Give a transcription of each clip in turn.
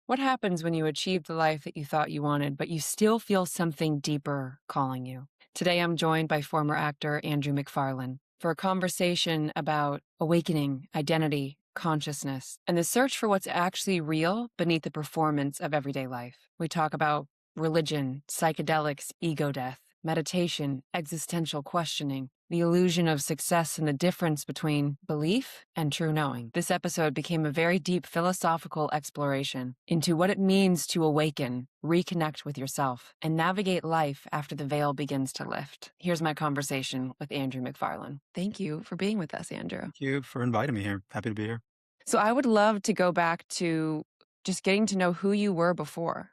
What happens when you achieve the life that you thought you wanted, but you still feel something deeper calling you? Today, I'm joined by former actor Andrew McFarlane for a conversation about awakening, identity, consciousness, and the search for what's actually real beneath the performance of everyday life. We talk about religion, psychedelics, ego death, meditation, existential questioning, the illusion of success, and the difference between belief and true knowing. This episode became a very deep philosophical exploration into what it means to awaken, reconnect with yourself, and navigate life after the veil begins to lift. Here's my conversation with Andrew McFarlane. Thank you for being with us, Andrew. Thank you for inviting me here. Happy to be here. So I would love to go back to just getting to know who you were before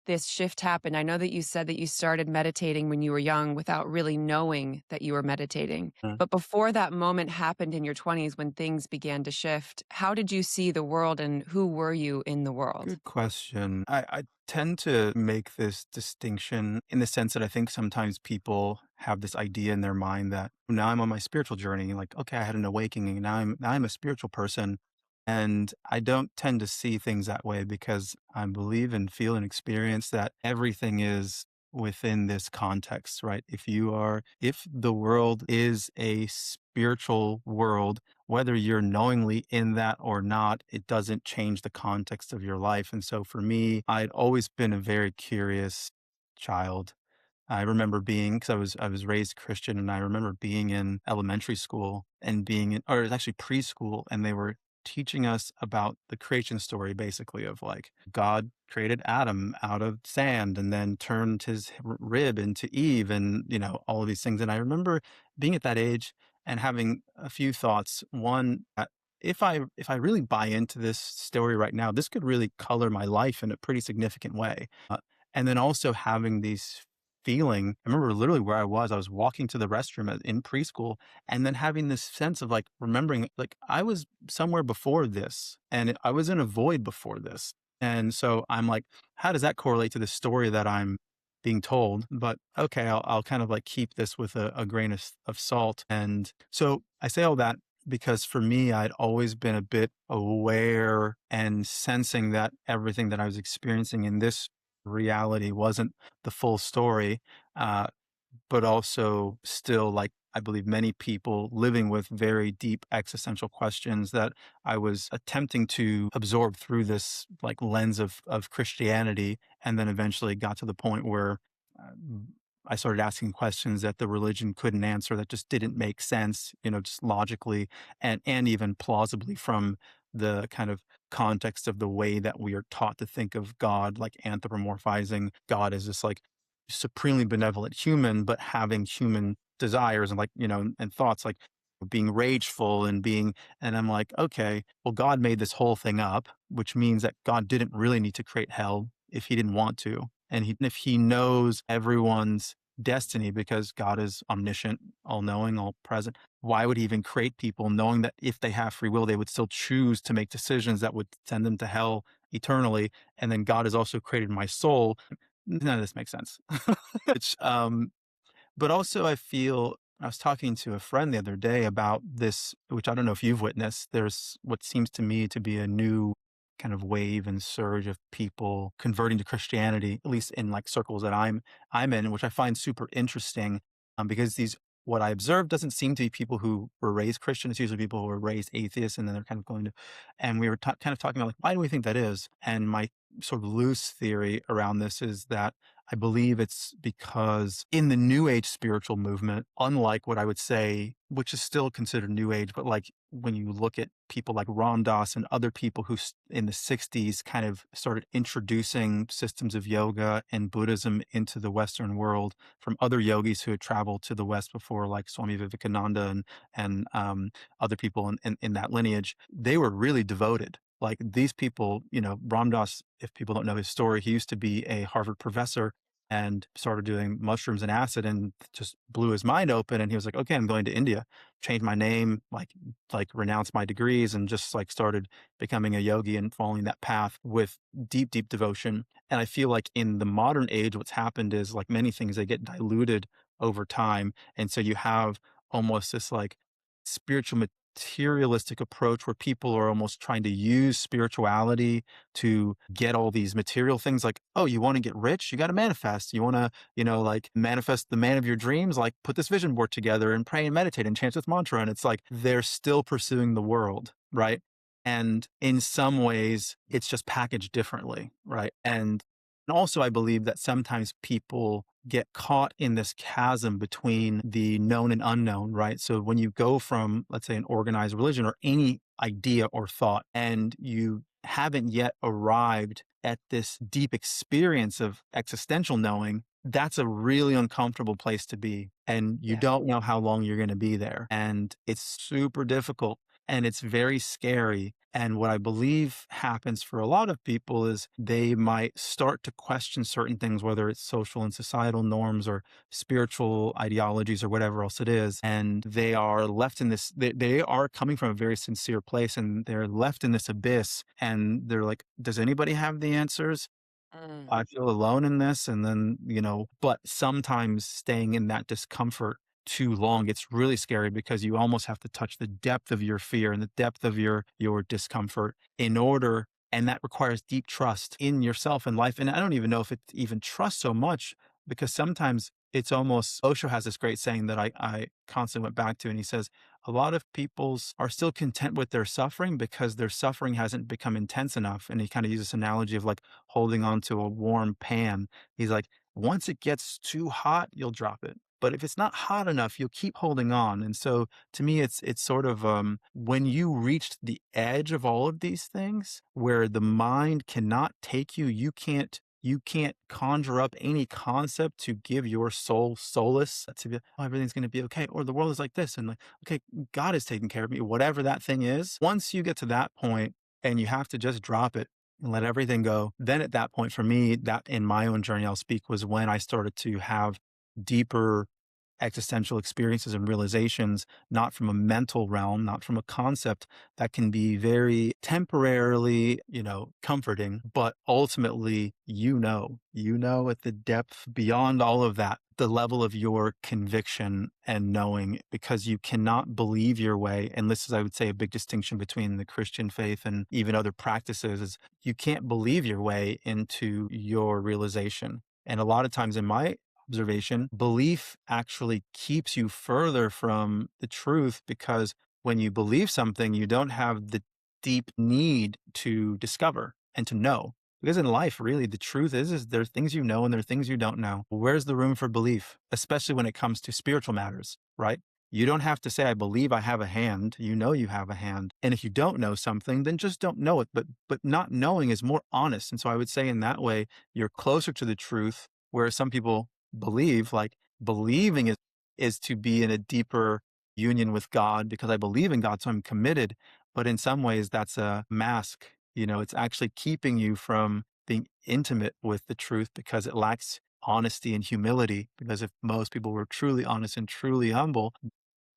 this shift happened. I know that you said that you started meditating when you were young without really knowing that you were meditating. Mm. But before that moment happened in your 20s when things began to shift, how did you see the world and who were you in the world? Good question. I tend to make this distinction in the sense that I think sometimes people have this idea in their mind that now I'm on my spiritual journey. Like, okay, I had an awakening. And now I'm a spiritual person. And I don't tend to see things that way because I believe and feel and experience that everything is within this context, right? If the world is a spiritual world, whether you're knowingly in that or not, it doesn't change the context of your life. And so for me, I'd always been a very curious child. I remember being, because I was raised Christian, and I remember being in elementary school and or it was actually preschool, and they were teaching us about the creation story, basically, of like God created Adam out of sand and then turned his rib into Eve, and all of these things. And I remember being at that age and having a few thoughts. One, if I really buy into this story right now, this could really color my life in a pretty significant way. And then also having these feeling. I remember literally where I was walking to the restroom in preschool, and then having this sense of like remembering, like I was somewhere before this and I was in a void before this. And so I'm like, how does that correlate to the story that I'm being told? But okay, I'll kind of like keep this with a grain of salt. And so I say all that because for me, I'd always been a bit aware and sensing that everything that I was experiencing in this reality wasn't the full story, uh, but also still, like, I believe many people living with very deep existential questions that I was attempting to absorb through this like lens of Christianity, and then eventually got to the point where uh, I started asking questions that the religion couldn't answer, that just didn't make sense, just logically and even plausibly from the kind of context of the way that we are taught to think of God, like anthropomorphizing God as this like supremely benevolent human, but having human desires and like, and thoughts, like being rageful and and I'm like, okay, well, God made this whole thing up, which means that God didn't really need to create hell if he didn't want to. And if he knows everyone's destiny because God is omniscient, all knowing, all present, why would he even create people knowing that if they have free will, they would still choose to make decisions that would send them to hell eternally? And then God has also created my soul. None of this makes sense. Which, but also I was talking to a friend the other day about this, which I don't know if you've witnessed. There's what seems to me to be a new kind of wave and surge of people converting to Christianity, at least in like circles that I'm in, which I find super interesting, because what I observed doesn't seem to be people who were raised Christian. It's usually people who were raised atheists, and then they're kind of going to, and we were kind of talking about like, why do we think that is? And my sort of loose theory around this is that I believe it's because in the New Age spiritual movement, unlike what I would say, which is still considered New Age, but like when you look at people like Ram Dass and other people who in the 60s kind of started introducing systems of yoga and Buddhism into the Western world from other yogis who had traveled to the West before, like Swami Vivekananda and other people in that lineage, they were really devoted. Like these people, Ram Dass, if people don't know his story, he used to be a Harvard professor and started doing mushrooms and acid and just blew his mind open. And he was like, okay, I'm going to India, change my name, like renounce my degrees, and just like started becoming a yogi and following that path with deep, deep devotion. And I feel like in the modern age, what's happened is like many things, they get diluted over time. And so you have almost this like spiritual materialistic approach where people are almost trying to use spirituality to get all these material things like, oh, you want to get rich? You got to manifest. You want to, like manifest the man of your dreams? Like put this vision board together and pray and meditate and chant this mantra. And it's like they're still pursuing the world, right? And in some ways, it's just packaged differently, right? And also, I believe that sometimes people get caught in this chasm between the known and unknown, right? So when you go from, let's say, an organized religion or any idea or thought, and you haven't yet arrived at this deep experience of existential knowing, that's a really uncomfortable place to be. And you Yeah. don't know how long you're going to be there. And it's super difficult and it's very scary. And what I believe happens for a lot of people is they might start to question certain things, whether it's social and societal norms or spiritual ideologies or whatever else it is. And they are left in this, they are coming from a very sincere place and they're left in this abyss. And they're like, does anybody have the answers? Mm. I feel alone in this. And then, but sometimes staying in that discomfort too long, it's really scary because you almost have to touch the depth of your fear and the depth of your discomfort in order. And that requires deep trust in yourself and life. And I don't even know if it's even trust so much because sometimes it's almost Osho has this great saying that I constantly went back to, and he says, a lot of peoples are still content with their suffering because their suffering hasn't become intense enough. And he kind of uses this analogy of like holding on to a warm pan. He's like, once it gets too hot, you'll drop it. But if it's not hot enough, you'll keep holding on. And so to me, it's sort of when you reached the edge of all of these things where the mind cannot take you, you can't conjure up any concept to give your soul solace to be, oh, everything's going to be okay. Or the world is like this. And like, okay, God is taking care of me, whatever that thing is. Once you get to that point and you have to just drop it and let everything go, then at that point for me, that in my own journey, I'll speak, was when I started to have deeper existential experiences and realizations, not from a mental realm, not from a concept that can be very temporarily, comforting, but ultimately, at the depth beyond all of that, the level of your conviction and knowing, because you cannot believe your way. And this is, I would say, a big distinction between the Christian faith and even other practices is you can't believe your way into your realization. And a lot of times in my observation, belief actually keeps you further from the truth because when you believe something, you don't have the deep need to discover and to know. Because in life, really, the truth is there are things you know and there are things you don't know. Where's the room for belief, especially when it comes to spiritual matters, right? You don't have to say, I believe I have a hand. You know you have a hand. And if you don't know something, then just don't know it. But not knowing is more honest. And so I would say in that way, you're closer to the truth, whereas some people believe, like believing is to be in a deeper union with God because I believe in God, so I'm committed. But in some ways, that's a mask. It's actually keeping you from being intimate with the truth because it lacks honesty and humility. Because if most people were truly honest and truly humble,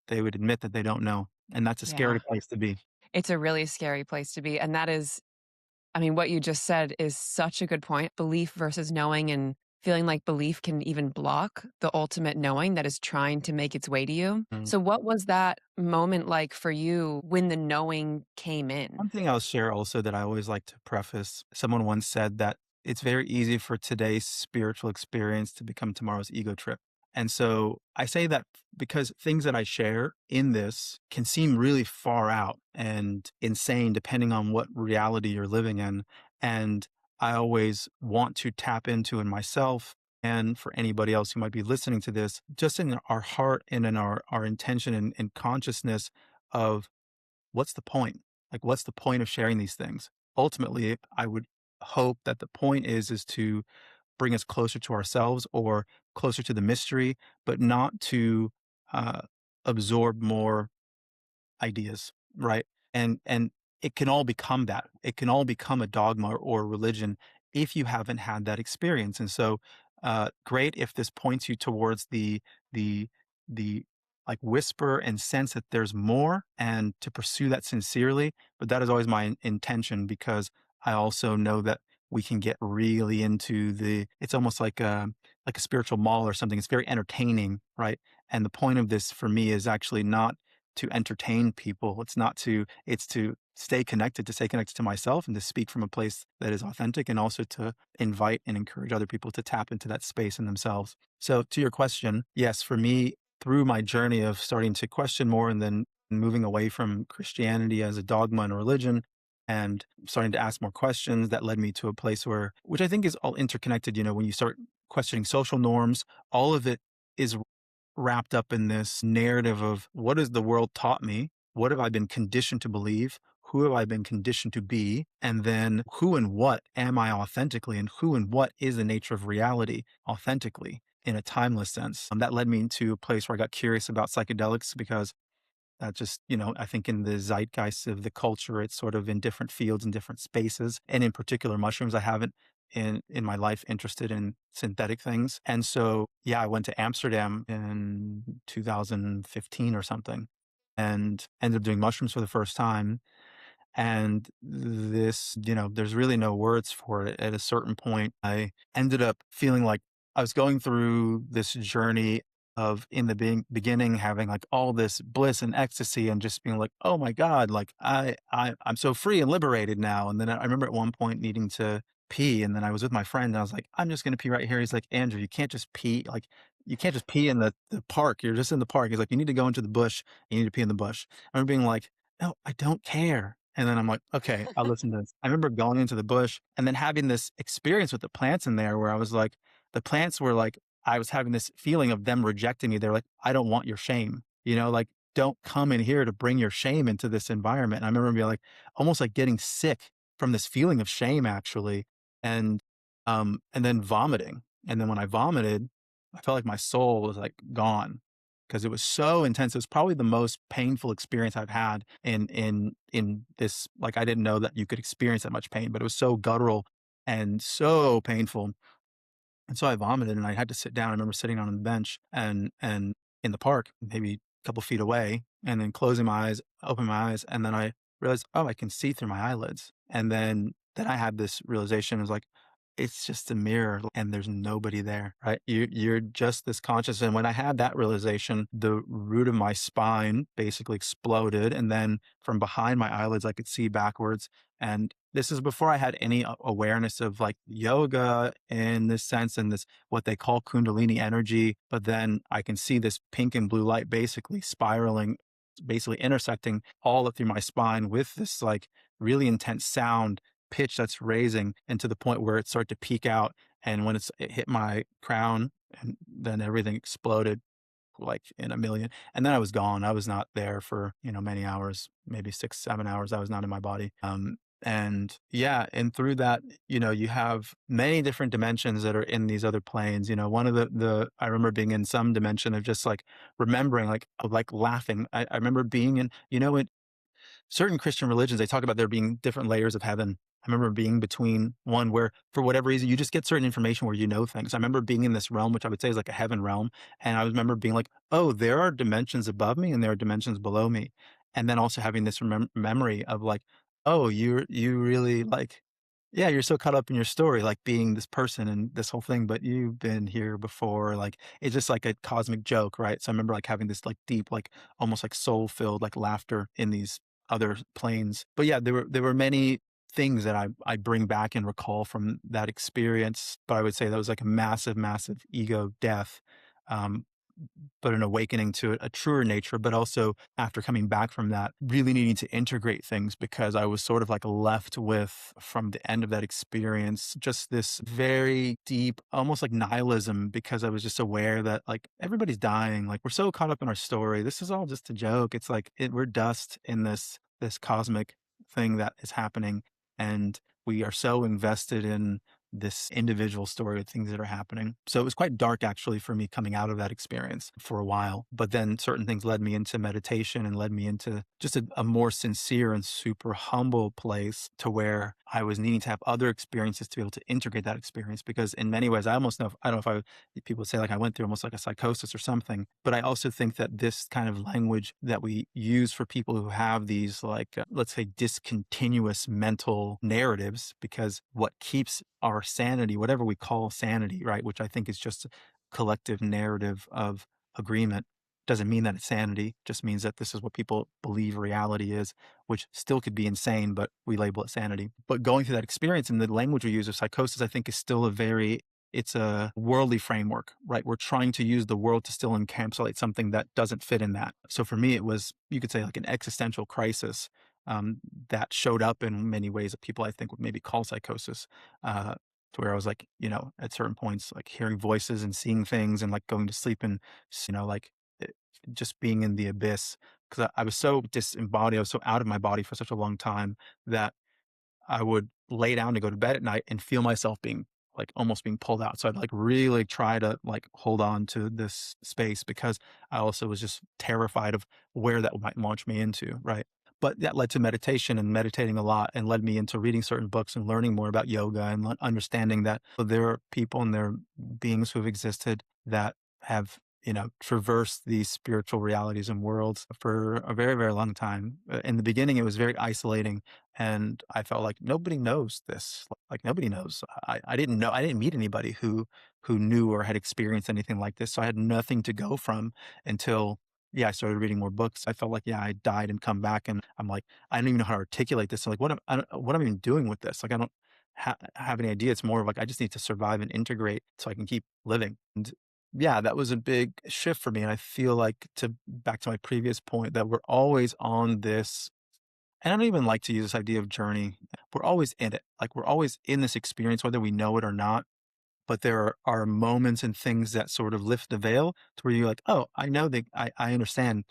they would admit that they don't know. And that's a scary Yeah. place to be. It's a really scary place to be. And that is, I mean, what you just said is such a good point. Belief versus knowing, and feeling like belief can even block the ultimate knowing that is trying to make its way to you. Mm. So, what was that moment like for you when the knowing came in? One thing I'll share also that I always like to preface, someone once said that it's very easy for today's spiritual experience to become tomorrow's ego trip. And so I say that because things that I share in this can seem really far out and insane depending on what reality you're living in. And I always want to tap into in myself and for anybody else who might be listening to this, just in our heart and in our intention and consciousness of what's the point? Like, what's the point of sharing these things? Ultimately, I would hope that the point is to bring us closer to ourselves or closer to the mystery, but not to uh, absorb more ideas, right? And it can all become that. It can all become a dogma or religion if you haven't had that experience. And so, great if this points you towards the the like whisper and sense that there's more, and to pursue that sincerely. But that is always my intention because I also know that we can get really into the. It's almost like a spiritual mall or something. It's very entertaining, right? And the point of this for me is actually not to entertain people. It's to stay connected to myself and to speak from a place that is authentic and also to invite and encourage other people to tap into that space in themselves. So to your question, yes, for me, through my journey of starting to question more and then moving away from Christianity as a dogma and a religion and starting to ask more questions, that led me to a place where, which I think is all interconnected, when you start questioning social norms, all of it is wrapped up in this narrative of what has the world taught me? What have I been conditioned to believe? Who have I been conditioned to be? And then who and what am I authentically? And who and what is the nature of reality authentically in a timeless sense? That led me to a place where I got curious about psychedelics because that just, I think in the zeitgeist of the culture, it's sort of in different fields and different spaces. And in particular, mushrooms, I haven't in my life interested in synthetic things. And so, yeah, I went to Amsterdam in 2015 or something and ended up doing mushrooms for the first time. And this, there's really no words for it. At a certain point, I ended up feeling like I was going through this journey of in the beginning having like all this bliss and ecstasy and just being like, oh my God, like I'm so free and liberated now. And then I remember at one point needing to pee. And then I was with my friend and I was like, I'm just gonna pee right here. He's like, Andrew, you can't just pee. Like you can't just pee in the park. You're just in the park. He's like, you need to go into the bush. You need to pee in the bush. I remember being like, no, I don't care. And then I'm like, okay, I'll listen to this. I remember going into the bush and then having this experience with the plants in there where I was like, the plants were like, I was having this feeling of them rejecting me. They're like, I don't want your shame, like, don't come in here to bring your shame into this environment. And I remember being like, almost like getting sick from this feeling of shame actually. And then vomiting. And then when I vomited, I felt like my soul was like gone because it was so intense. It was probably the most painful experience I've had in this. Like I didn't know that you could experience that much pain, but it was so guttural and so painful. And so I vomited and I had to sit down. I remember sitting on the bench and in the park, maybe a couple feet away, and then closing my eyes, opening my eyes, and then I realized, oh, I can see through my eyelids. And then I had this realization. It was like, it's just a mirror and there's nobody there, right? You're just this conscious. And when I had that realization, the root of my spine basically exploded. And then from behind my eyelids, I could see backwards. And this is before I had any awareness of like yoga in this sense and this, what they call Kundalini energy. But then I can see this pink and blue light basically spiraling, basically intersecting all up through my spine with this like really intense sound pitch that's raising and to the point where it started to peak out. And when it hit my crown and then everything exploded like in a million. And then I was gone. I was not there for, many hours, maybe 6, 7 hours. I was not in my body. And yeah, and through that, you have many different dimensions that are in these other planes. One of I remember being in some dimension of just like remembering, like laughing. I remember being in, in certain Christian religions, they talk about there being different layers of heaven. I remember being between one where, for whatever reason, you just get certain information where you know things. I remember being in this realm, which I would say is like a heaven realm. And I remember being like, oh, there are dimensions above me and there are dimensions below me. And then also having this memory of like, oh, you really like, yeah, you're so caught up in your story, like being this person and this whole thing, but you've been here before. Like it's just like a cosmic joke, right? So I remember like having this like deep, like almost like soul filled like laughter in these other planes. But yeah, there were many things that I bring back and recall from that experience. But I would say that was like a massive, massive ego death. Um, but an awakening to a truer nature, but also after coming back from that, really needing to integrate things because I was sort of like left with, from the end of that experience, just this very deep, almost like nihilism because I was just aware that like everybody's dying. Like we're so caught up in our story. This is all just a joke. It's like we're dust in this cosmic thing that is happening. And we are so invested in this individual story of things that are happening. So it was quite dark actually for me coming out of that experience for a while. But then certain things led me into meditation and led me into just a more sincere and super humble place to where I was needing to have other experiences to be able to integrate that experience. Because in many ways, I almost know, I don't know if people say like I went through almost like a psychosis or something, but I also think that this kind of language that we use for people who have these like, let's say discontinuous mental narratives, because what keeps our sanity, whatever we call sanity, right? Which I think is just a collective narrative of agreement. Doesn't mean that it's sanity, just means that this is what people believe reality is, which still could be insane, but we label it sanity. But going through that experience and the language we use of psychosis, I think is still a very it's a worldly framework, right? We're trying to use the world to still encapsulate something that doesn't fit in that. So for me, it was, you could say, like an existential crisis that showed up in many ways that people I think would maybe call psychosis. To where I was like, at certain points, like hearing voices and seeing things and like going to sleep and, like it, just being in the abyss. Cause I was so disembodied, I was so out of my body for such a long time that I would lay down to go to bed at night and feel myself being like almost being pulled out. So I'd like really try to like hold on to this space because I also was just terrified of where that might launch me into. Right. But that led to meditation and meditating a lot and led me into reading certain books and learning more about yoga and understanding that there are people and there are beings who have existed that have traversed these spiritual realities and worlds for a very, very long time. In the beginning, it was very isolating and I felt like nobody knows this. Like nobody knows. I didn't know. I didn't meet anybody who knew or had experienced anything like this. So I had nothing to go from until I started reading more books. I felt like I died and come back, and I'm like I don't even know how to articulate this. So like what am I even doing with this? Like I don't have any idea. It's more of like I just need to survive and integrate so I can keep living. And yeah, that was a big shift for me. And I feel like to back to my previous point that we're always on this and I don't even like to use this idea of journey. We're always in it. Like we're always in this experience, whether we know it or not. But there are moments and things that sort of lift the veil to where you're like, oh, I know I understand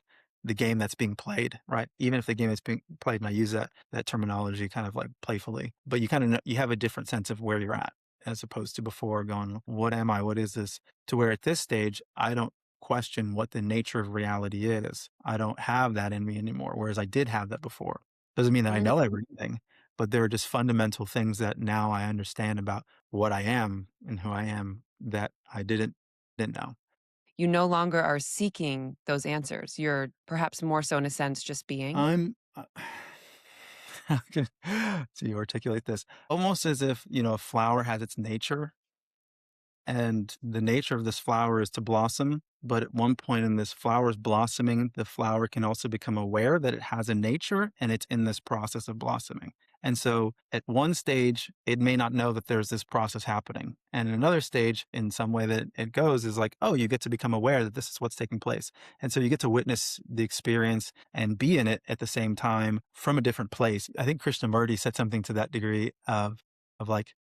the game that's being played, right? Even if the game is being played, and I use that terminology kind of like playfully, but you kind of know, you have a different sense of where you're at as opposed to before going, what am I? What is this? To where at this stage, I don't question what the nature of reality is. I don't have that in me anymore. Whereas I did have that before. Doesn't mean that I know everything, but there are just fundamental things that now I understand about what I am and who I am that I didn't know. You no longer are seeking those answers. You're perhaps more so in a sense just being. I'm how can so you articulate this almost as if, a flower has its nature and the nature of this flower is to blossom. But at one point in this flower's blossoming, the flower can also become aware that it has a nature and it's in this process of blossoming. And so at one stage, it may not know that there's this process happening. And in another stage, in some way that it goes, is like, oh, you get to become aware that this is what's taking place. And so you get to witness the experience and be in it at the same time from a different place. I think Krishnamurti said something to that degree of like,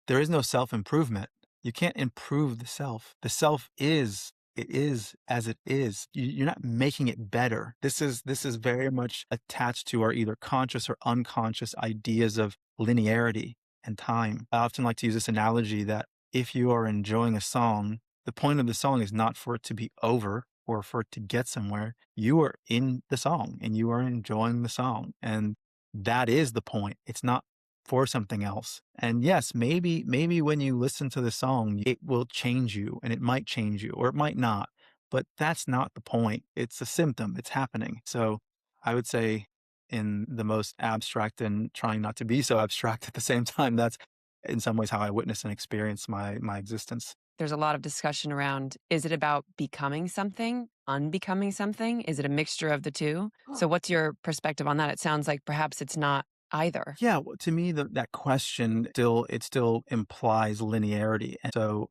there is no self-improvement. You can't improve the self. The self is it is as it is. You're not making it better. This is very much attached to our either conscious or unconscious ideas of linearity and time. I often like to use this analogy that if you are enjoying a song, the point of the song is not for it to be over or for it to get somewhere. You are in the song and you are enjoying the song. And that is the point. It's not for something else. And yes, maybe when you listen to the song, it will change you and it might change you or it might not. But that's not the point. It's a symptom. It's happening. So I would say in the most abstract and trying not to be so abstract at the same time, that's in some ways how I witness and experience my existence. There's a lot of discussion around, is it about becoming something, unbecoming something? Is it a mixture of the two? So what's your perspective on that? It sounds like perhaps it's not either. Yeah, well, to me, that question still implies linearity. And so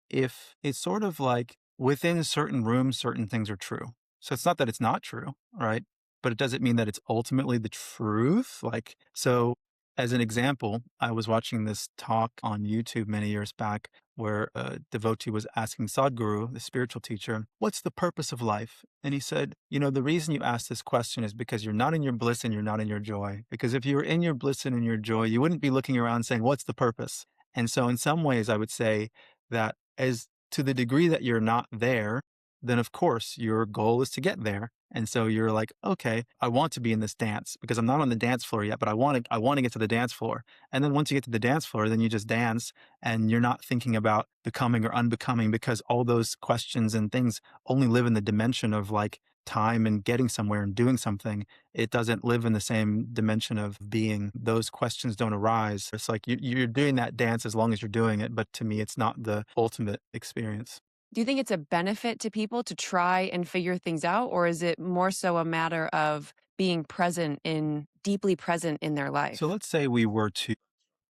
if it's sort of like within certain rooms, certain things are true. So it's not that it's not true, right? But it doesn't mean that it's ultimately the truth. Like, so as an example, I was watching this talk on YouTube many years back where a devotee was asking Sadhguru, the spiritual teacher, what's the purpose of life? And he said, the reason you ask this question is because you're not in your bliss and you're not in your joy. Because if you were in your bliss and in your joy, you wouldn't be looking around saying, what's the purpose? And so in some ways, I would say that as to the degree that you're not there, then of course your goal is to get there. And so you're like, okay, I want to be in this dance because I'm not on the dance floor yet, but I want to get to the dance floor. And then once you get to the dance floor, then you just dance and you're not thinking about becoming or unbecoming because all those questions and things only live in the dimension of like time and getting somewhere and doing something. It doesn't live in the same dimension of being. Those questions don't arise. It's like you're doing that dance as long as you're doing it. But to me, it's not the ultimate experience. Do you think it's a benefit to people to try and figure things out, or is it more so a matter of being deeply present in their So life? let's say we were to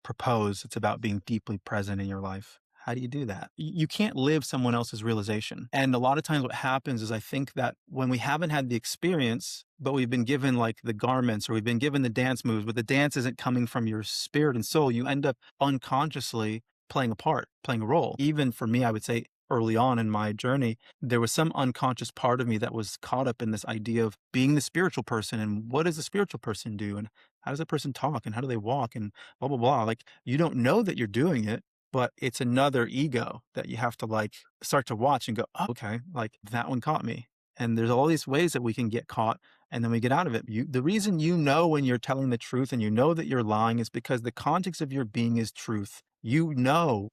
propose it's about being deeply present in your life. How do you do that? You can't live someone else's realization. And a lot of times what happens is I think that when we haven't had the experience, but we've been given like the garments or we've been given the dance moves, but the dance isn't coming from your spirit and soul, you end up unconsciously playing a part, playing a role. Even for me, I would say early on in my journey, there was some unconscious part of me that was caught up in this idea of being the spiritual person and what does a spiritual person do and how does a person talk and how do they walk and blah, blah, blah. Like you don't know that you're doing it, but it's another ego that you have to like start to watch and go, oh, okay, like that one caught me. And there's all these ways that we can get caught and then we get out of it. The reason you know when you're telling the truth and you know that you're lying is because the context of your being is truth. You know,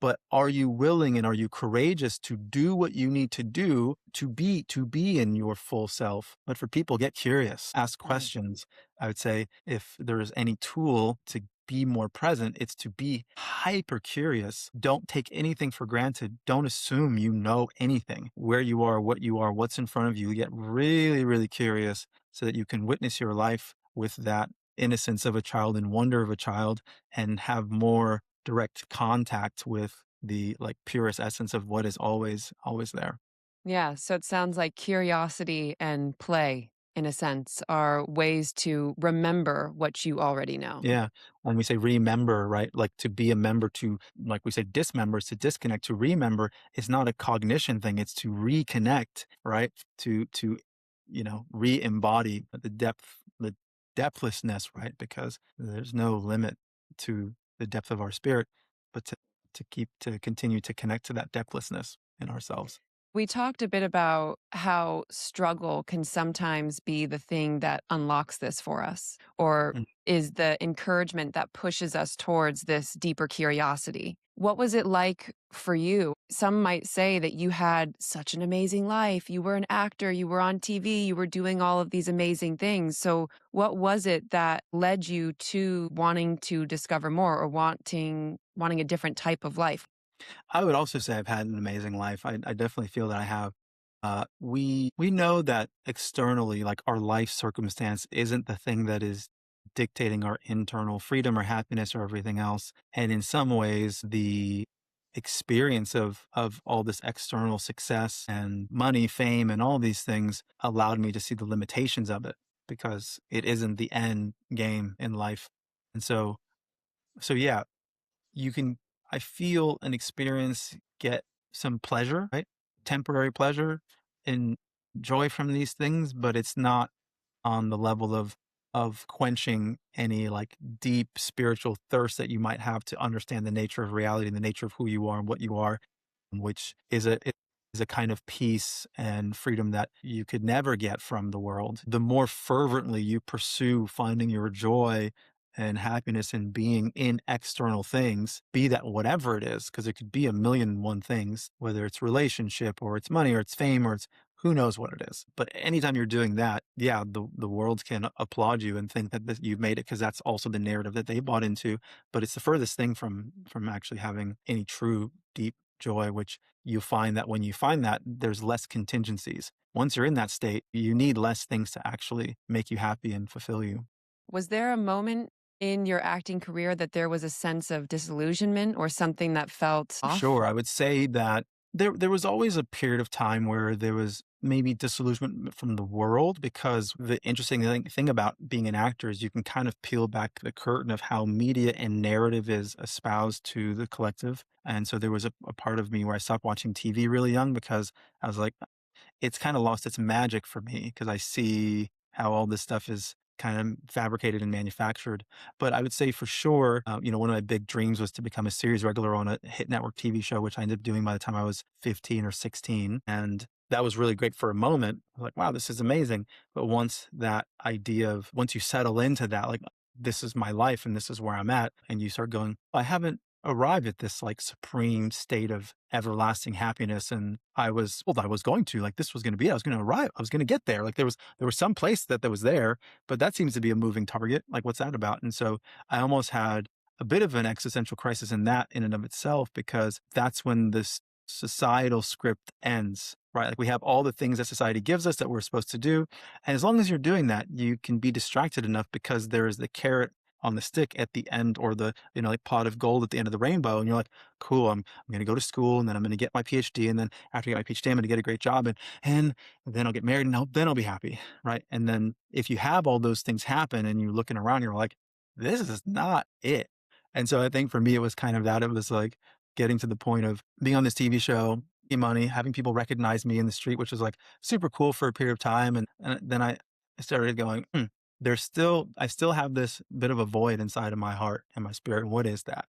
but are you willing and are you courageous to do what you need to do to be in your full self? But for people, get curious, ask Right. questions. I would say if there is any tool to be more present, it's to be hyper curious. Don't take anything for granted. Don't assume you know anything, where you are, what's in front of you. Get really, really curious so that you can witness your life with that innocence of a child and wonder of a child and have more direct contact with the like purest essence of what is always there. Yeah, so it sounds like curiosity and play, in a sense, are ways to remember what you already know. Yeah. When we say remember, right? Like to be a member to, like we say, dismember is to disconnect. To remember is not a cognition thing. It's to reconnect, right? To re-embody the depthlessness, right? Because there's no limit to the depth of our spirit, but to continue to connect to that depthlessness in ourselves. We talked a bit about how struggle can sometimes be the thing that unlocks this for us, or Mm. is the encouragement that pushes us towards this deeper curiosity. What was it like for you? Some might say that you had such an amazing life. You were an actor, you were on TV, you were doing all of these amazing things. So, what was it that led you to wanting to discover more or wanting a different type of life? I would also say I've had an amazing life. I definitely feel that I have. We know that externally, like our life circumstance isn't the thing that is dictating our internal freedom or happiness or everything else. And in some ways, the experience of all this external success and money, fame, and all these things allowed me to see the limitations of it because it isn't the end game in life. And so yeah, you can I feel and experience get some pleasure, right? Temporary pleasure and joy from these things, but it's not on the level of quenching any like deep spiritual thirst that you might have to understand the nature of reality and the nature of who you are and what you are, which is a kind of peace and freedom that you could never get from the world. The more fervently you pursue finding your joy and happiness in being in external things, be that whatever it is, because it could be a million and one things, whether it's relationship or it's money or it's fame or it's who knows what it is. But anytime you're doing that, yeah, the world can applaud you and think that you've made it because that's also the narrative that they bought into. But it's the furthest thing from actually having any true deep joy, which you find that when you find that, there's less contingencies. Once you're in that state, you need less things to actually make you happy and fulfill you. Was there a moment in your acting career that there was a sense of disillusionment or something that felt off? Sure, I would say that there was always a period of time where there was maybe disillusionment from the world because the interesting thing about being an actor is you can kind of peel back the curtain of how media and narrative is espoused to the collective. And so there was a part of me where I stopped watching TV really young because I was like, it's kind of lost its magic for me because I see how all this stuff is kind of fabricated and manufactured. But I would say for sure, one of my big dreams was to become a series regular on a hit network TV show, which I ended up doing by the time I was 15 or 16. And that was really great for a moment. I was like, wow, this is amazing. But once you settle into that, like, this is my life and this is where I'm at, and you start going, I haven't arrived at this like supreme state of everlasting happiness. And I was told I was going to, like, this was going to be, I was going to arrive. I was going to get there. Like there was some place that was there, but that seems to be a moving target. Like, what's that about? And so I almost had a bit of an existential crisis in that in and of itself, because that's when this societal script ends, right? Like we have all the things that society gives us that we're supposed to do. And as long as you're doing that, you can be distracted enough because there is the carrot on the stick at the end or the, like pot of gold at the end of the rainbow. And you're like, cool, I'm going to go to school and then I'm going to get my PhD. And then after I get my PhD, I'm going to get a great job and then I'll get married and then I'll be happy. Right. And then if you have all those things happen and you're looking around, you're like, this is not it. And so I think for me, it was kind of that. It was like, getting to the point of being on this TV show, making money, having people recognize me in the street, which was like super cool for a period of time. And then I started going, I still have this bit of a void inside of my heart and my spirit. What is that?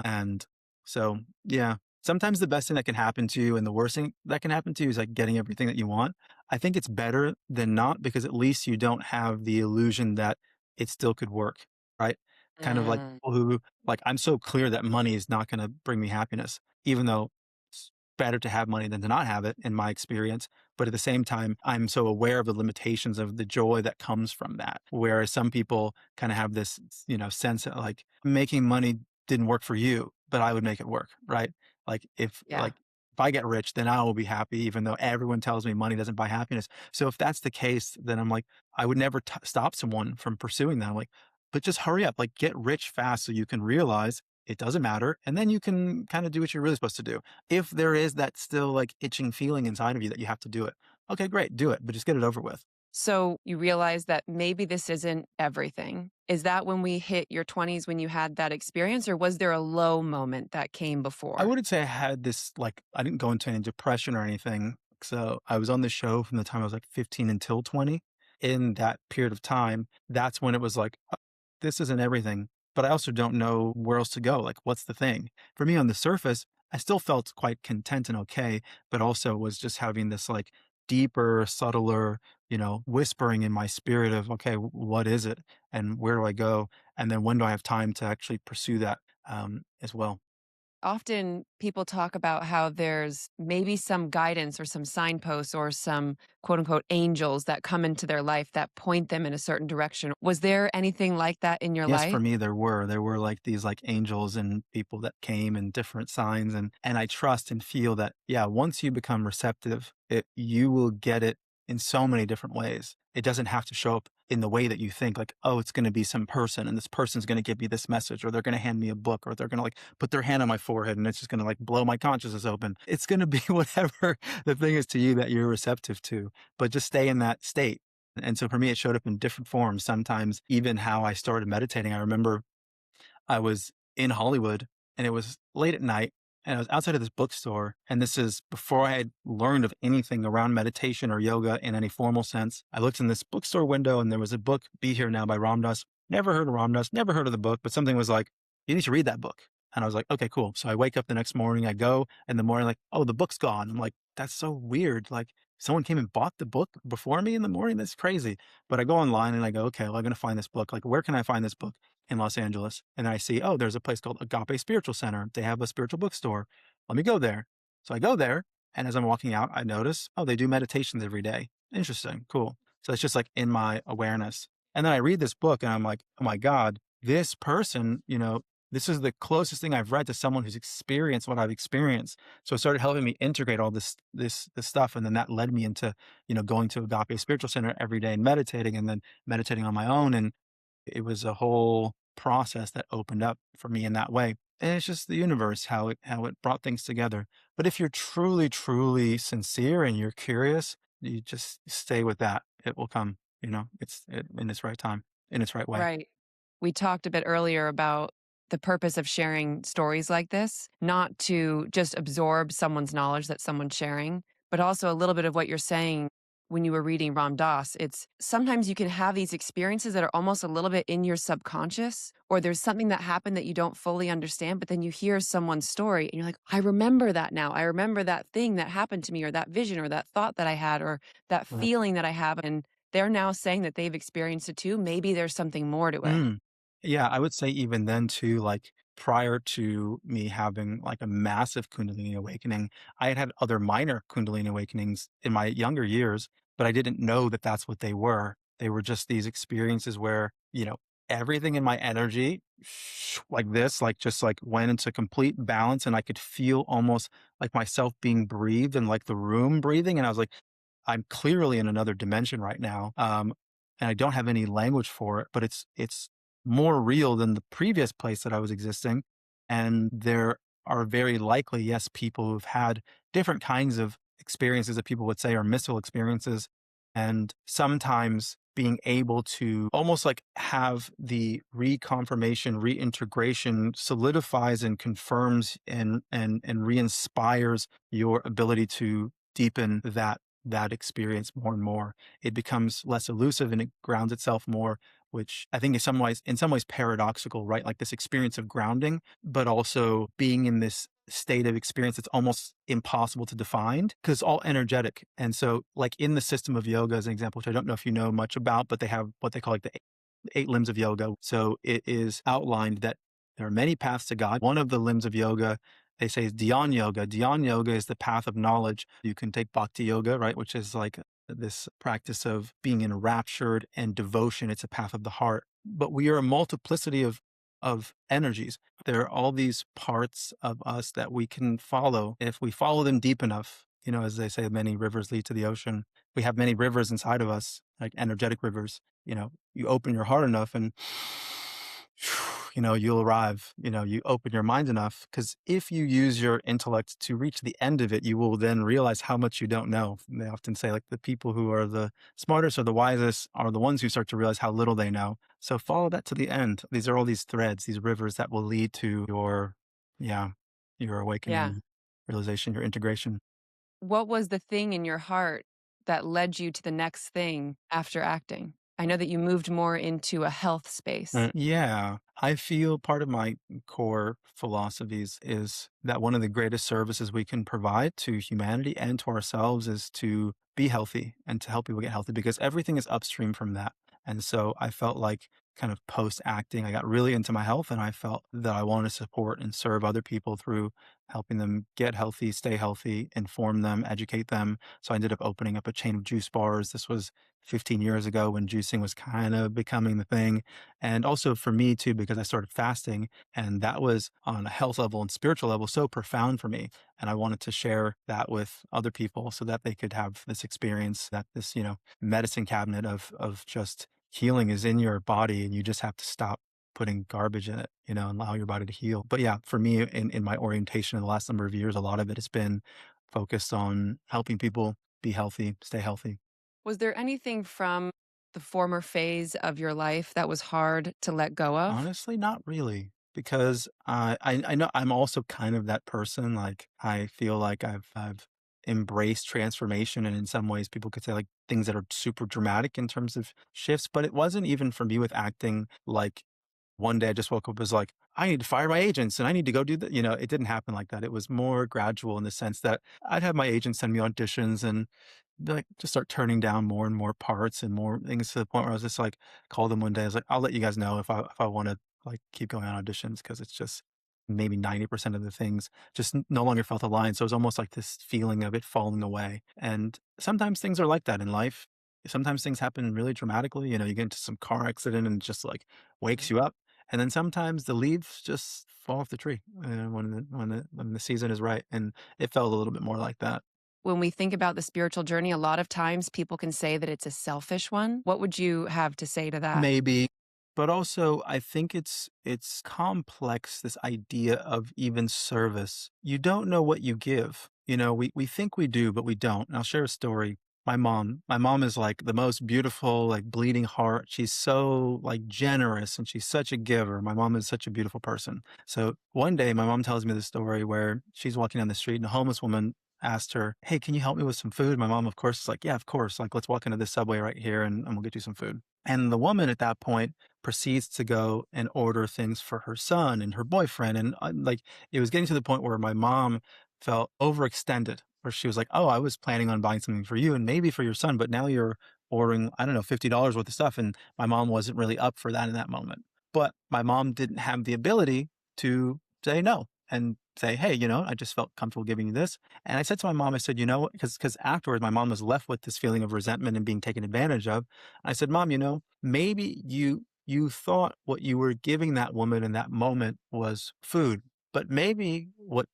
And so, yeah, sometimes the best thing that can happen to you and the worst thing that can happen to you is like getting everything that you want. I think it's better than not because at least you don't have the illusion that it still could work, right? Kind of like Mm. people who like, I'm so clear that money is not gonna bring me happiness, even though it's better to have money than to not have it in my experience. But at the same time, I'm so aware of the limitations of the joy that comes from that. Whereas some people kind of have this, sense that like making money didn't work for you, but I would make it work, right? Like Yeah. if I get rich, then I will be happy, even though everyone tells me money doesn't buy happiness. So if that's the case, then I'm like, I would never stop someone from pursuing that. I'm like, but just hurry up, like get rich fast so you can realize it doesn't matter. And then you can kind of do what you're really supposed to do. If there is that still like itching feeling inside of you that you have to do it, okay, great, do it, but just get it over with. So you realize that maybe this isn't everything. Is that when we hit your 20s when you had that experience, or was there a low moment that came I before? wouldn't say I had this like I didn't go into any depression or anything. So I was on the show from the time I was like 15 until 20. In that period of time, that's when it was like, this isn't everything, but I also don't know where else to go. Like, what's the thing? For me on the surface, I still felt quite content and okay, but also was just having this like deeper, subtler, whispering in my spirit of, okay, what is it? And where do I go? And then when do I have time to actually pursue that as well? Often people talk about how there's maybe some guidance or some signposts or some quote unquote angels that come into their life that point them in a certain direction. Was there anything like that in your Yes, for life? me, there were like these like angels and people that came in different signs. And I trust and feel that, yeah, once you become receptive, you will get it in so many different ways. It doesn't have to show up in the way that you think like, oh, it's going to be some person and this person's going to give me this message or they're going to hand me a book or they're going to like put their hand on my forehead and it's just going to like blow my consciousness open. It's going to be whatever the thing is to you that you're receptive to, but just stay in that state. And so for me, it showed up in different forms. Sometimes even how I started meditating. I remember I was in Hollywood and it was late at night and I was outside of this bookstore. And this is before I had learned of anything around meditation or yoga in any formal sense. I looked in this bookstore window and there was a book, Be Here Now by Ram Dass. Never heard of Ram Dass, never heard of the book, but something was like, you need to read that book. And I was like, okay, cool. So I wake up the next morning, I go in the morning, like, oh, the book's gone. I'm like, that's so weird. Like someone came and bought the book before me in the morning. That's crazy. But I go online and I go, okay, well, I'm going to find this book. Like, where can I find this book? In Los Angeles. And then I see, oh, there's a place called Agape Spiritual Center. They have a spiritual bookstore. Let me go there. So I go there. And as I'm walking out, I notice, oh, they do meditations every day. Interesting. Cool. So it's just like in my awareness. And then I read this book and I'm like, oh my God, this person, this is the closest thing I've read to someone who's experienced what I've experienced. So it started helping me integrate all this stuff. And then that led me into, going to Agape Spiritual Center every day and meditating and then meditating on my own. And it was a whole process that opened up for me in that way. And it's just the universe, how it brought things together. But if you're truly, truly sincere and you're curious, you just stay with that. It will come, in its right time, in its right way. Right. We talked a bit earlier about the purpose of sharing stories like this, not to just absorb someone's knowledge that someone's sharing, but also a little bit of what you're saying when you were reading Ram Dass. It's sometimes you can have these experiences that are almost a little bit in your subconscious, or there's something that happened that you don't fully understand, but then you hear someone's story and you're like, I remember that now. I remember that thing that happened to me, or that vision, or that thought that I had, or that Right. feeling that I have. And they're now saying that they've experienced it too. Maybe there's something more to it. Mm. Yeah, I would say even then too, like prior to me having like a massive Kundalini awakening, I had other minor Kundalini awakenings in my younger years, but I didn't know that that's what they were. They were just these experiences where, everything in my energy like this, like just like went into complete balance and I could feel almost like myself being breathed and like the room breathing. And I was like, I'm clearly in another dimension right now. And I don't have any language for it, but it's more real than the previous place that I was existing. And there are very likely, yes, people who've had different kinds of experiences that people would say are mystical experiences. And sometimes being able to almost like have the reconfirmation, reintegration solidifies and confirms and re-inspires your ability to deepen that experience more and more. It becomes less elusive and it grounds itself more, which I think is in some ways paradoxical, right? Like this experience of grounding, but also being in this state of experience that's almost impossible to define because it's all energetic. And so, like in the system of yoga, as an example, which I don't know if you know much about, but they have what they call like the eight limbs of yoga. So it is outlined that there are many paths to God. One of the limbs of yoga, they say, is Dhyan yoga. Dhyan yoga is the path of knowledge. You can take bhakti yoga, right, which is like this practice of being enraptured and devotion. It's a path of the heart. But we are a multiplicity of energies. There are all these parts of us that we can follow. If we follow them deep enough, as they say, many rivers lead to the ocean. We have many rivers inside of us, like energetic rivers. You open your heart enough and you'll arrive. You open your mind enough, because if you use your intellect to reach the end of it, you will then realize how much you don't know. And they often say like the people who are the smartest or the wisest are the ones who start to realize how little they know. So follow that to the end. These are all these threads, these rivers that will lead to yeah, your Yeah. awakening, realization, your integration. What was the thing in your heart that led you to the next thing after acting? I know that you moved more into a health space. Yeah, I feel part of my core philosophies is that one of the greatest services we can provide to humanity and to ourselves is to be healthy and to help people get healthy, because everything is upstream from that. And so I felt like kind of post acting, I got really into my health and I felt that I wanted to support and serve other people through helping them get healthy, stay healthy, inform them, educate them. So I ended up opening up a chain of juice bars. This was 15 years ago when juicing was kind of becoming the thing. And also for me too, because I started fasting and that was on a health level and spiritual level so profound for me. And I wanted to share that with other people so that they could have this experience, that this, medicine cabinet of just healing is in your body and you just have to stop putting garbage in it, and allow your body to heal. But yeah, for me in my orientation in the last number of years, a lot of it has been focused on helping people be healthy, stay healthy. Was there anything from the former phase of your life that was hard to let go of? Honestly, not really, because I know I'm also kind of that person. Like I feel like I've embraced transformation, and in some ways, people could say like things that are super dramatic in terms of shifts. But it wasn't even for me with acting. Like one day, I just woke up was like, I need to fire my agents, and I need to go do that. It didn't happen like that. It was more gradual in the sense that I'd have my agents send me auditions and like just start turning down more and more parts and more things, to the point where I was just like, called them one day. I was like, I'll let you guys know if I want to like keep going on auditions, because it's just maybe 90% of the things just no longer felt aligned. So it was almost like this feeling of it falling away. And sometimes things are like that in life. Sometimes things happen really dramatically. You get into some car accident and it just like wakes you up. And then sometimes the leaves just fall off the tree when the season is right. And it felt a little bit more like that. When we think about the spiritual journey, a lot of times people can say that it's a selfish one. What would you have to say to that? Maybe, but also I think it's complex, this idea of even service. You don't know what you give. We think we do, but we don't. And I'll share a story. My mom is like the most beautiful, like bleeding heart. She's so like generous and she's such a giver. My mom is such a beautiful person. So one day my mom tells me the story where she's walking down the street and a homeless woman asked her, "Hey, can you help me with some food?" My mom, of course, is like, "Yeah, of course. Like, let's walk into this Subway right here and we'll get you some food." And the woman at that point proceeds to go and order things for her son and her boyfriend. And like, it was getting to the point where my mom felt overextended, where she was like, "Oh, I was planning on buying something for you and maybe for your son, but now you're ordering, I don't know, $50 worth of stuff." And my mom wasn't really up for that in that moment. But my mom didn't have the ability to say no and say, "Hey, I just felt comfortable giving you this." And I said to my mom, I said, because afterwards my mom was left with this feeling of resentment and being taken advantage of. I said, "Mom, maybe you you thought what you were giving that woman in that moment was food. But maybe what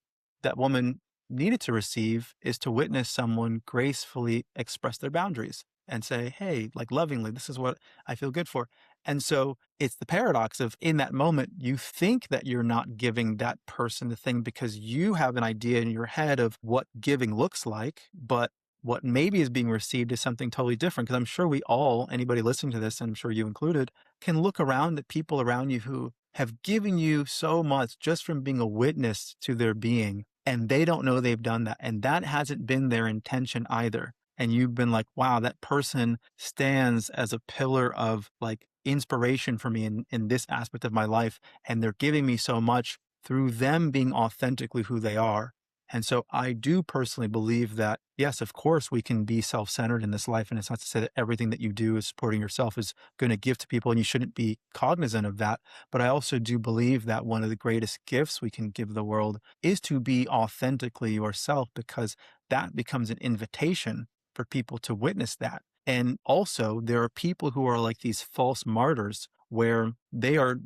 that woman needed to receive is to witness someone gracefully express their boundaries and say, hey, like lovingly, this is what I feel good for. And so it's the paradox of in that moment, you think that you're not giving that person the thing because you have an idea in your head of what giving looks like, but what maybe is being received is something totally different. Because I'm sure we all, anybody listening to this, and I'm sure you included, can look around at people around you who have given you so much just from being a witness to their being, and they don't know they've done that. And that hasn't been their intention either. And you've been like, wow, that person stands as a pillar of like inspiration for me in this aspect of my life. And they're giving me so much through them being authentically who they are. And so I do personally believe that, yes, of course, we can be self centered in this life. And it's not to say that everything that you do is supporting yourself is going to give to people, and you shouldn't be cognizant of that. But I also do believe that one of the greatest gifts we can give the world is to be authentically yourself, because that becomes an invitation for people to witness that. And also, there are people who are like these false martyrs where they are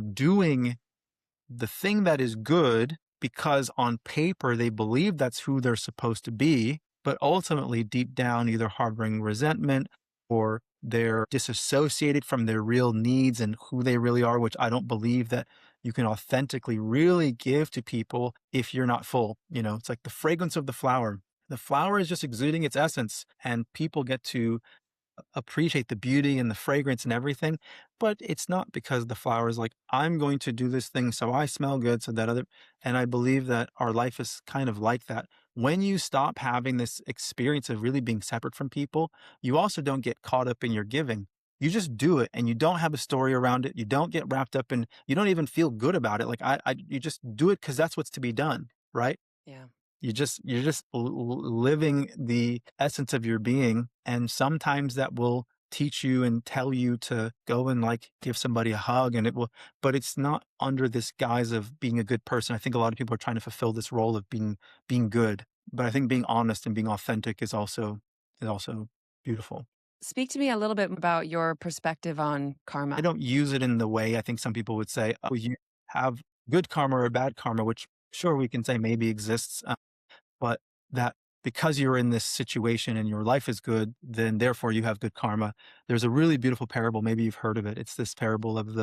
doing the thing that is good because on paper they believe that's who they're supposed to be, but ultimately deep down either harboring resentment or they're disassociated from their real needs and who they really are, which I don't believe that you can authentically really give to people if you're not full. It's like the fragrance of the flower. The flower is just exuding its essence, and people get to appreciate the beauty and the fragrance and everything, but it's not because the flower is like, I'm going to do this thing so I smell good, so that other. And I believe that our life is kind of like that. When you stop having this experience of really being separate from people, you also don't get caught up in your giving. You just do it and you don't have a story around it. You don't get wrapped up in, you don't even feel good about it. Like you just do it because that's what's to be done. Right. Yeah. You're just living the essence of your being, and sometimes that will teach you and tell you to go and like give somebody a hug, and it will, but it's not under this guise of being a good person. I think a lot of people are trying to fulfill this role of being good, but I think being honest and being authentic is also beautiful. Speak to me a little bit about your perspective on I karma. don't use it in the way I think some people would say, oh, you have good karma or bad karma, which sure we can say maybe exists. But that because you're in this situation and your life is good, then therefore you have good karma. There's a really beautiful parable. Maybe you've heard of it. It's this parable of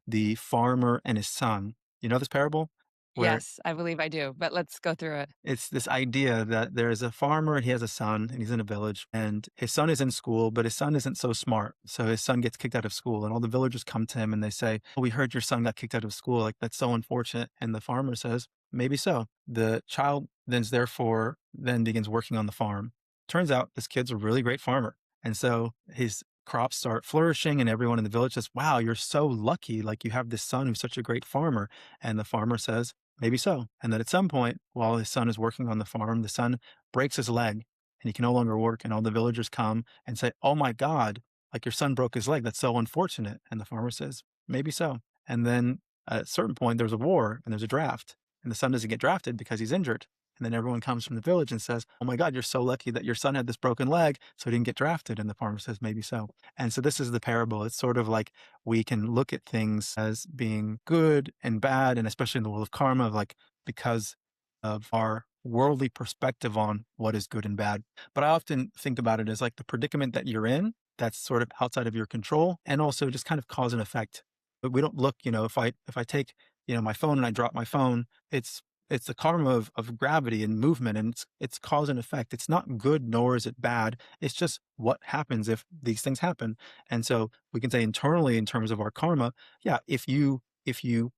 the farmer and his son. You know this parable? Where Yes, I believe I do, but let's go through it. it's this idea that there's a farmer and he has a son and he's in a village and his son is in school, but his son isn't so smart. So his son gets kicked out of school and all the villagers come to him and they say, oh, we heard your son got kicked out of school. Like, that's so unfortunate. And the farmer says, maybe so. The child then begins working on the farm. Turns out this kid's a really great farmer. And so his crops start flourishing and everyone in the village says, wow, you're so lucky. Like, you have this son who's such a great farmer. And the farmer says, maybe so. And then at some point, while his son is working on the farm, the son breaks his leg and he can no longer work. And all the villagers come and say, oh my God, like, your son broke his leg. That's so unfortunate. And the farmer says, maybe so. And then at a certain point, there's a war and there's a draft. And the son doesn't get drafted because he's injured. And then everyone comes from the village and says, oh my God, you're so lucky that your son had this broken leg, so he didn't get drafted. And the farmer says, maybe so. And so this is the parable. It's sort of like we can look at things as being good and bad, and especially in the world of karma, like because of our worldly perspective on what is good and bad. But I often think about it as like the predicament that you're in, that's sort of outside of your control, and also just kind of cause and effect. But we don't look, if I take, my phone and I drop my phone, it's the karma of gravity and movement, and it's cause and effect. It's not good nor is it bad. It's just what happens if these things happen. And so we can say internally in terms of our karma, yeah, if you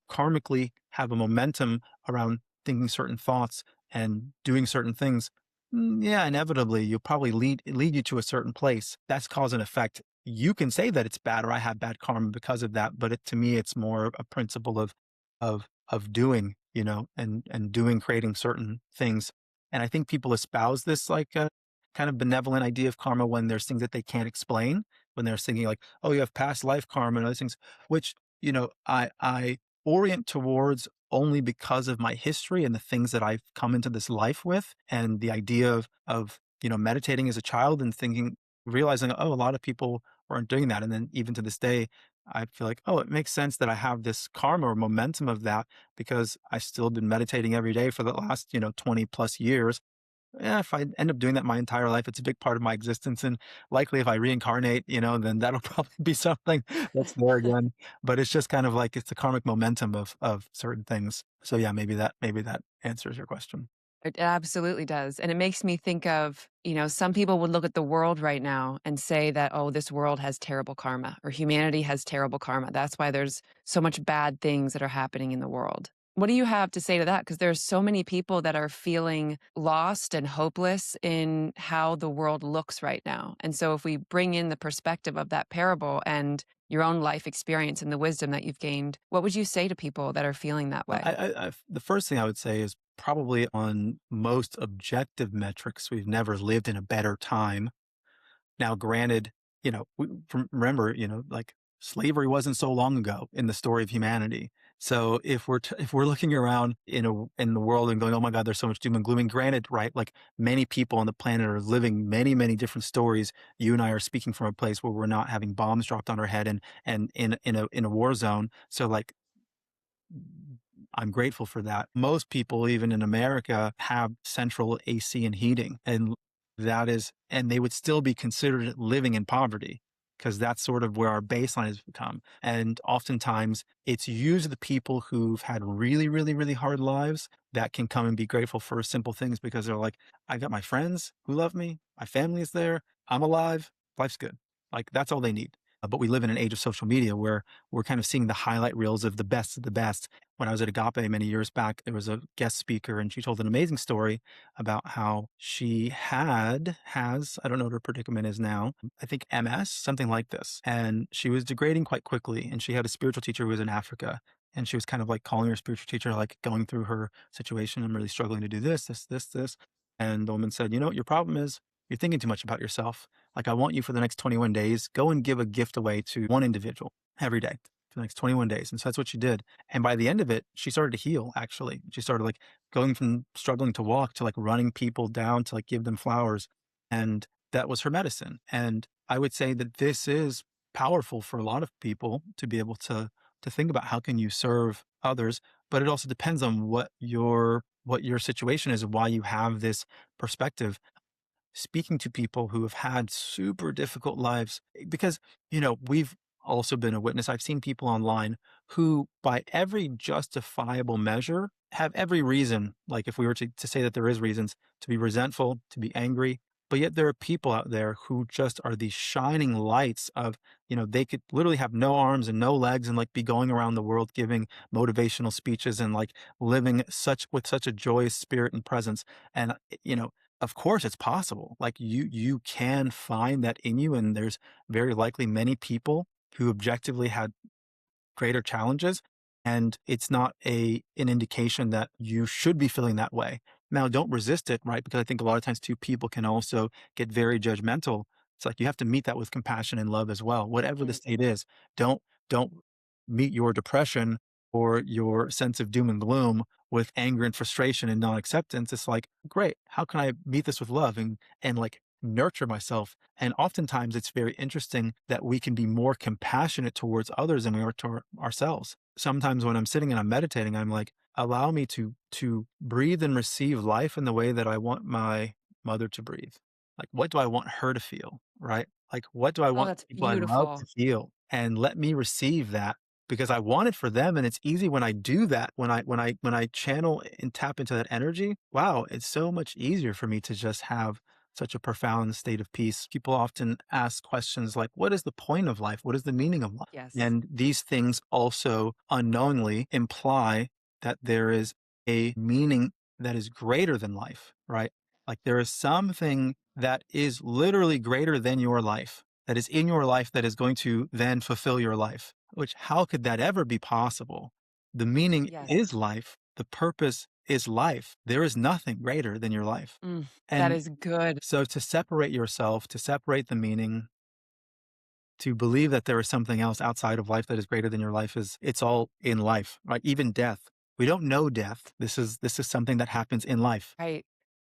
karmically have a momentum around thinking certain thoughts and doing certain things, yeah, inevitably you'll probably lead you to a certain place. That's cause and effect. You can say that it's bad or I have bad karma because of that, but to me, it's more a principle of doing, and doing, creating certain things. And I think people espouse this like a kind of benevolent idea of karma when there's things that they can't explain, when they're thinking like, oh, you have past life karma and other things, which, I orient towards only because of my history and the things that I've come into this life with, and the idea of meditating as a child and thinking, realizing, oh, a lot of people weren't doing that. And then even to this day, I feel like, oh, it makes sense that I have this karma or momentum of that because I still been meditating every day for the last, 20 plus years. Yeah, if I end up doing that my entire life, it's a big part of my existence. And likely if I reincarnate, then that'll probably be something that's there again. But it's just kind of like it's the karmic momentum of certain things. So yeah, maybe that answers your question. It absolutely does. And it makes me think of, some people would look at the world right now and say that, oh, this world has terrible karma or humanity has terrible karma. That's why there's so much bad things that are happening in the world. What do you have to say to that? Because there's so many people that are feeling lost and hopeless in how the world looks right now. And so if we bring in the perspective of that parable and your own life experience and the wisdom that you've gained, what would you say to people that are feeling that Well, way? the first thing I would say is probably on most objective metrics, we've never lived in a better time. Now, granted, remember, like slavery wasn't so long ago in the story of humanity. So if we're looking around in the world and going, oh my God, there's so much doom and gloom. And granted, right, like many people on the planet are living many, many different stories. You and I are speaking from a place where we're not having bombs dropped on our head and in a war zone. So like I'm grateful for that. Most people, even in America, have central AC and heating. And they would still be considered living in poverty because that's sort of where our baseline has become. And oftentimes it's usually the people who've had really, really, really hard lives that can come and be grateful for simple things because they're like, I got my friends who love me. My family is there. I'm alive. Life's good. Like that's all they need. But we live in an age of social media where we're kind of seeing the highlight reels of the best of the best. When I was at Agape many years back, there was a guest speaker and she told an amazing story about how she I don't know what her predicament is now, I think MS, something like this. And she was degrading quite quickly. And she had a spiritual teacher who was in Africa. And she was kind of like calling her spiritual teacher, like going through her situation. I'm really struggling to do this. And the woman said, you know what your problem is? You're thinking too much about yourself. Like, I want you for the next 21 days, go and give a gift away to one individual every day for the next 21 days. And so that's what she did. And by the end of it, she started to heal, actually. She started like going from struggling to walk to like running people down to like give them flowers. And that was her medicine. And I would say that this is powerful for a lot of people to be able to think about how can you serve others, but it also depends on what your situation is and why you have this perspective speaking to people who have had super difficult lives because we've also been a witness. I've seen people online who by every justifiable measure have every reason, like if we were to say that there is reasons to be resentful, to be angry, but yet there are people out there who just are these shining lights of they could literally have no arms and no legs and like be going around the world giving motivational speeches and like living such a joyous spirit and presence. And of course it's possible. Like you can find that in you, and there's very likely many people who objectively had greater challenges, and it's not an indication that you should be feeling that way. Now, don't resist it, right? Because I think a lot of times too, people can also get very judgmental. It's like you have to meet that with compassion and love as well. Whatever the Yes. state is, don't meet your depression or your sense of doom and gloom with anger and frustration and non-acceptance. It's like, great, how can I meet this with love and like nurture myself? And oftentimes it's very interesting that we can be more compassionate towards others than we are to ourselves. Sometimes when I'm sitting and I'm meditating, I'm like, allow me to breathe and receive life in the way that I want my mother to breathe. Like, what do I want her to feel? Right? Like, what do I Oh, want that's people I love to beautiful. feel? And let me receive that because I want it for them. And it's easy when I do that, when I channel and tap into that energy. Wow, it's so much easier for me to just have such a profound state of peace. People often ask questions like, what is the point of life? What is the meaning of life? Yes. And these things also unknowingly imply that there is a meaning that is greater than life, right? Like there is something that is literally greater than your life, that is in your life that is going to then fulfill your life, which how could that ever be possible? The meaning Yes. is life. The purpose is life. There is nothing greater than your life. Mm, that And is good. so to separate yourself, to separate the meaning, to believe that there is something else outside of life that is greater than your life it's all in life, right? Even death. We don't know death. This is something that happens in life. Right.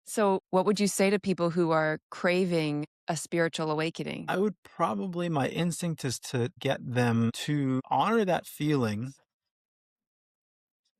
So, what would you say to people who are craving a spiritual awakening? I would probably my instinct is to get them to honor that feeling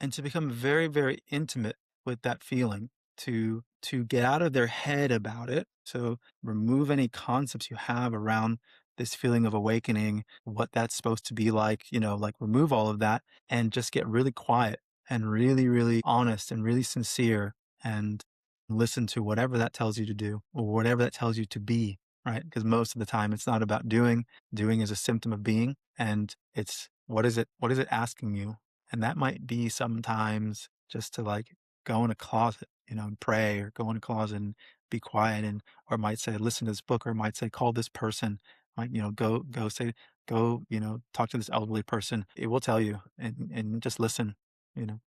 and to become very, very intimate with that feeling, to get out of their head about it, to remove any concepts you have around this feeling of awakening, what that's supposed to be like, like remove all of that and just get really quiet and really, really honest and really sincere and listen to whatever that tells you to do or whatever that tells you to be, right? Because most of the time it's not about doing. Doing is a symptom of being. And it's what is it asking you, and that might be sometimes just to like go in a closet, and pray or go in a closet and be quiet and or it might say listen to this book or it might say call this person, might, go say go, talk to this elderly person. It will tell you and just listen, you know.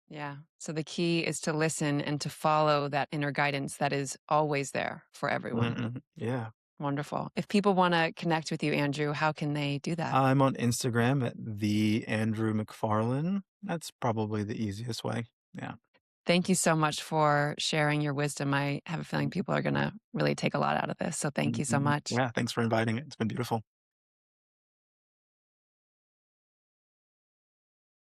Yeah. So, the key is to listen and to follow that inner guidance that is always there for everyone. Mhm. Yeah. Wonderful. If people want to connect with you, Andrew, how can they do that? I'm on Instagram at the Andrew McFarlane. That's probably the easiest way. Yeah. Thank you so much for sharing your wisdom. I have a feeling people are going to really take a lot out of this. So, thank you so Mhm. much. Yeah. Thanks for inviting it. It's been beautiful.